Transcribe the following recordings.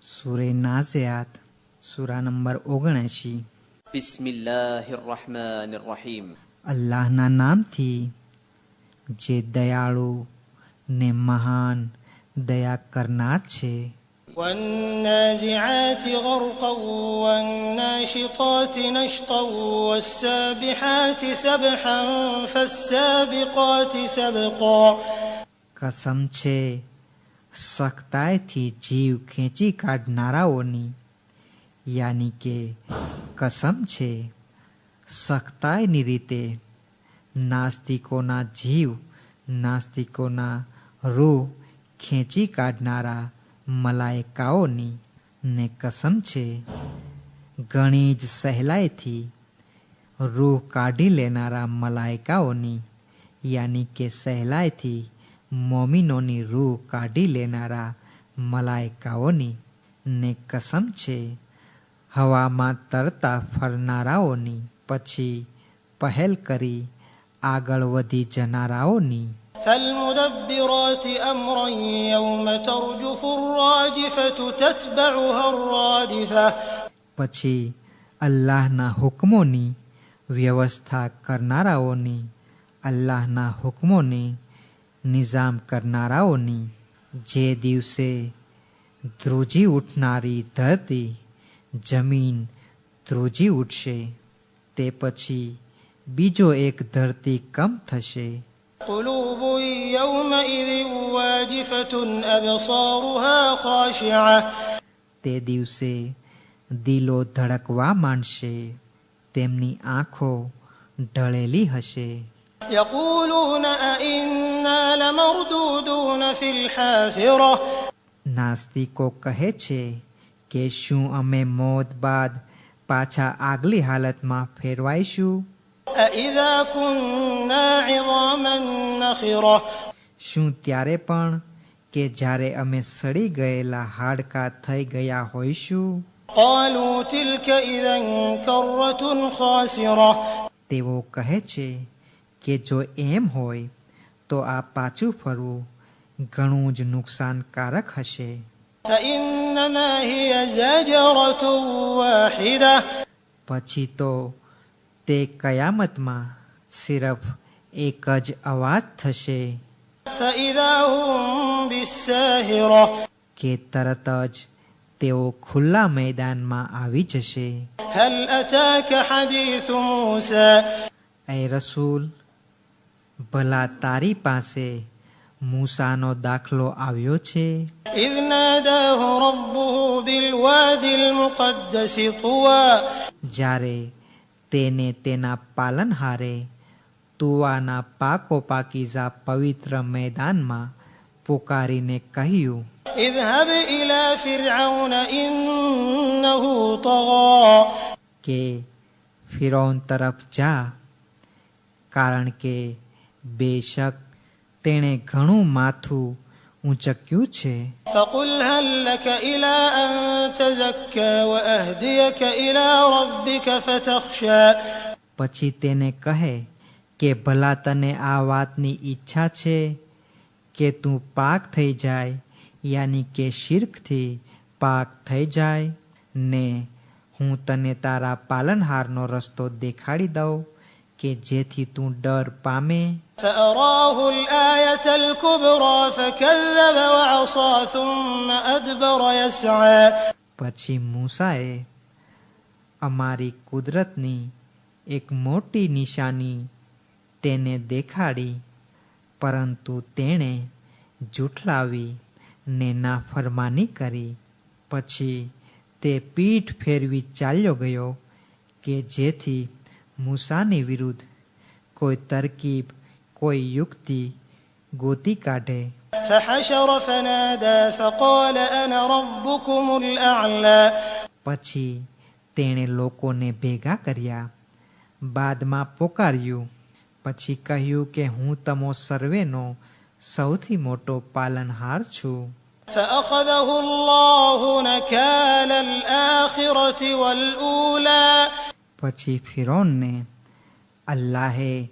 સૂરે નાઝિઆત સૂરા number 79। બિસ્મિલ્લાહિર રહમાનિર Rahim. અલ્લાહના નામથી જે દયાળુ ને મહાન દયા કરનાર છે। والنازعات غرقا والناشطات نشطا والسابحات سبحا فالسابقات سبقا। કસમ છે સખ્તાઈથી જીવ ખેંચી કાઢનારાઓની, યાની કે કસમ છે સખ્તાઈની રીતે નાસ્તિકોના જીવ, નાસ્તિકોના રૂહ ખેંચી કાઢનારા મલાઈકાઓની, ને કસમ છે ઘણી જ સહેલાઈથી રૂહ કાઢી લેનારા મલાઈકાઓની, યાની કે સહેલાઈથી મોમિનોની રૂહ કાઢી લેનારા મલાઈકાઓની, ને કસમ છે હવામાં તરતા ફરનારાઓની, પછી પહેલ કરી આગળ વધી જનારાઓની। فالمدبرات أمرا يوم ترجف الراجفة تتبعها الرادفة। પછી અલ્લાહના હુકમોની વ્યવસ્થા કરનારાઓની, અલ્લાહના હુકમોને નિઝામ કરનારાઓની, જે દિવસે ધ્રુજી ઉઠનારી ધરતી, જમીન ધ્રુજી ઉઠશે, તે પછી બીજો એક ધરતી કંપ થશે। قلوب يومئذ واجفة أبصارها خاشعة। તે દિવસે દિલો ધડકવા માંડશે, તેમની આંખો ઢળેલી હશે। يقولون أئنا لمردودون في الحافرة। નાસ્તિકો કહે છે કે શું અમે મોત બાદ પાછા આગલી હાલતમાં ફેરવાઈશું? أئذا كنا عظاما نخرة। શું ત્યારે પણ કે જ્યારે અમે સડી ગયેલા હાડકાં થઈ ગયા હોઈશું? قالوا تلك إذا كرة خاسرة। તેઓ કહે છે કે જો એમ હોય તો આ પાછું ફરવું ઘણું જ નુકસાનકારક હશે। فإنما هي زجرة واحدة۔ પછી તો તે કયામતમાં સિર્ફ એક જ અવાજ થશે فإذا هم بالساهرة۔ કે તરત જ તેઓ ખુલ્લા મેદાનમાં આવી જશે। هل أتاك حديث موسى۔ એ રસૂલ, ભલા તારી પાસે મૂસાનો દાખલો આવ્યો છે? إذ ناداه ربه بالوادي المقدس طوى۔ જ્યારે તેને તેના પાલનહારે તુવાના પાકો પાકીઝા પવિત્ર મેદાનમાં પુકારીને કહ્યું, اذهب إلى فرعون إنه طغى۔ કે ફિરૌન તરફ જા, કારણ કે બેશક તેણે ઘણું માથું ઊંચક્યું છે। فقل هل لك إلى أن تزكى وأهديك إلى ربك فتخشى۔ પછી તેને કહે કે ભલા તને આ વાતની ઈચ્છા છે કે તું પાક થઈ જાય, યાની કે શિર્કથી પાક થઈ જાય, ને હું તને તારા પાલનહારનો રસ્તો દેખાડી દઉં કે જેથી તું ડર પામે। فأراه الآية الكبرى فكذب وعصى ثم أدبر يسعى۔ પછી મૂસાએ અમારી કુદરતની એક મોટી નિશાની તેને દેખાડી, પરંતુ તેણે જૂઠલાવી ને નાફરમાની કરી। પછી તે પીઠ ફેરવી ચાલ્યો ગયો કે જેથી મૂસાની વિરુદ્ધ કોઈ તરકીબ, કોઈ યુક્તિ ગોતી કાઢે। فحشر فنادى فقال أنا ربكم الأعلى۔ પછી તેણે લોકોને ભેગા કર્યા, બાદમાં પોકાર્યું, પછી કહ્યું કે હું તમો સર્વેનો સૌથી મોટો પાલનહાર છું। فأخذه الله نكال الآخرة والأولى۔ પછી ફિરૌનને અલ્લાહે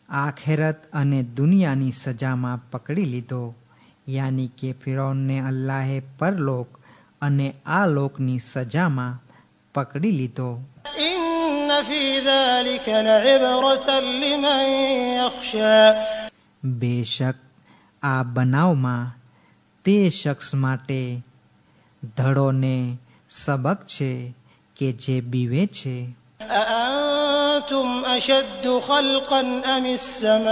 આખેરત અને દુનિયાની સજામાં પકડી લીધો, યાની કે ફિરૌનને અલ્લાહે પરલોક અને આ લોકની સજામાં પકડી લીધો. إن في ذلك لعبرة لمن يخشى બેશક આ બનાવમાં તે શખ્સ માટે ધડો ને સબક છે કે જે બીવે છે. أأنتم أشد خلقا أم السماء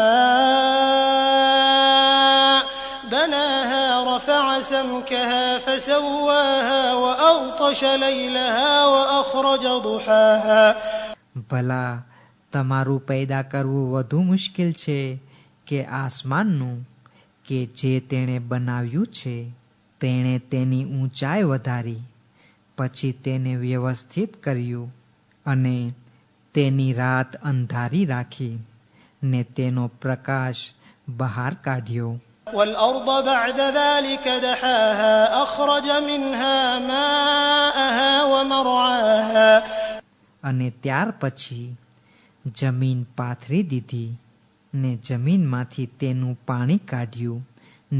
بناها رفع سمكها فسواها وأغطش ليلها وأخرج ضحاها ભલા તમારું પેદા કરવું વધુ મુશ્કેલ છે કે આસમાનનું, કે જે તેણે બનાવ્યું છે. તેણે તેની ઊંચાઈ વધારી, પછી તેને વ્યવસ્થિત કર્યું અને તેની રાત અંધારી રાખી ને તેનો પ્રકાશ બહાર કાઢ્યો. والأرض بعد ذلك دحاها أخرج منها ماءها ومرعاها અને ત્યાર પછી જમીન પાથરી દીધી ને જમીનમાંથી તેનું પાણી કાઢ્યું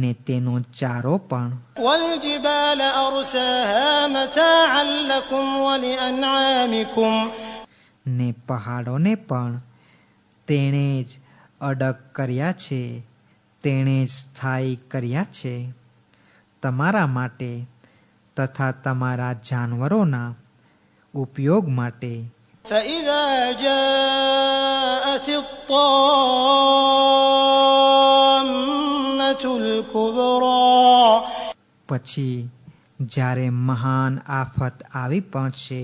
ને તેનો ચારો પણ. والجبال أرساها متاعا لكم ولأنعامكم ને પહાડોને પણ તેણે જ અડગ કર્યા છે, તેણે જ સ્થાયી કર્યા છે તમારા માટે તથા તમારા જાનવરોના ઉપયોગ માટે. فإذا جاءت الطامة الكبرى પછી જ્યારે મહાન આફત આવી પહોંચશે,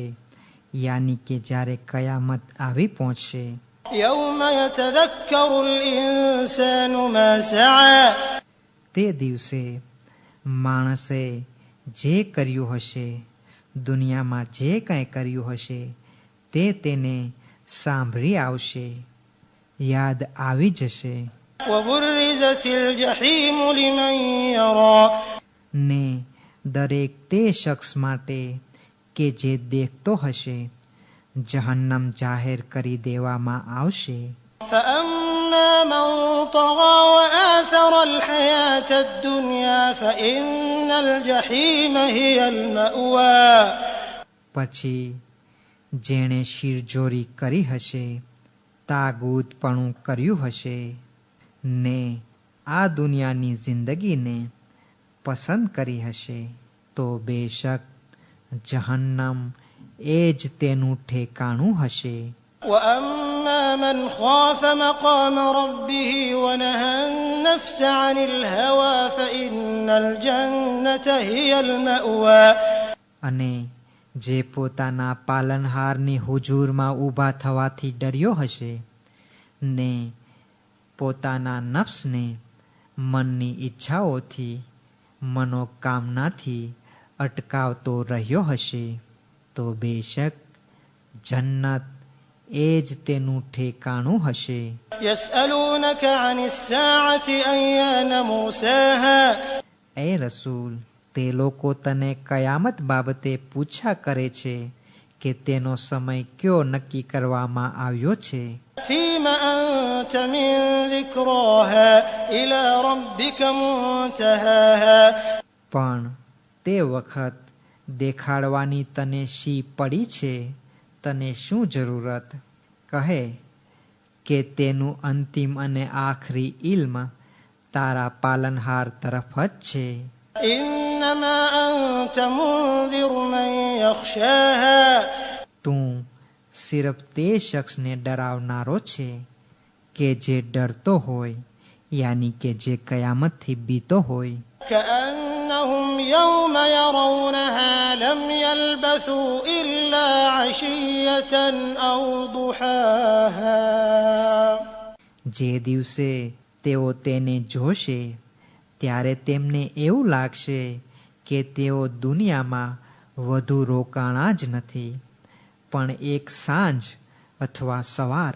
યાની કે જ્યારે કયામત આવી પહોંચશે. يوم يتذكر الإنسان ما سعى તે દિવસે માણસે જે કર્યું હશે, દુનિયામાં જે કાંઈ કર્યું હશે તે તેને સાંભળી આવશે, યાદ આવી જશે. وبرزت الجحيم لمن يرى ને દરેક તે શખ્સ માટે કે જે દેખતો હશે જહન્નમ જાહેર કરી દેવામાં આવશે. فأما من طغى وآثر الحياة الدنيا فإن الجحيم هي المأوى પછી જેણે શિરજોરી કરી હશે, તાગૂતપણું કર્યું હશે ને આ દુનિયાની જિંદગીને પસંદ કરી હશે, તો બેશક જહન્નમ એ જ તેનું ઠેકાણું હશે. وأما من خاف مقام ربه ونهى النفس عن الهوى فإن الجنة هي المأوى અને જે પોતાના પાલનહારની હુજૂરમાં ઊભા થવાથી ડર્યો હશે ને પોતાના નફ્સને મનની ઈચ્છાઓથી, મનોકામનાથી અટકાવતો રહ્યો હશે, તો બેશક જન્નત એ જ તેનું ઠેકાણું હશે. يسألونك عن الساعة أيان مرساها એ રસૂલ, તે લોકો તને કયામત બાબતે પૂછા કરે છે કે તેનો સમય કયો નક્કી કરવામાં આવ્યો છે. فيما أنت من ذكراها إلى ربك منتهاها પણ તે વખત દેખાડવાની તને શી પડી છે, તને શું જરૂરત? કહે કે તેનું અંતિમ અને આખરી ઇલ્મ તારા પાલનહાર તરફ જ છે. إنما أنت منذر من يخشاها તું સિર્ફ તે શખ્સને ડરાવનારો છે કે જે ડરતો હોય, યાની કે જે કયામતથી બીતો હોય. كأنهم يوم يرونها لم يلبثوا إلا عشية أو ضحاها જે દિવસે તેઓ તેને જોશે ત્યારે તેમને એવું લાગશે કે તેઓ દુનિયામાં વધુ રોકાણા જ નથી, પણ એક સાંજ અથવા સવાર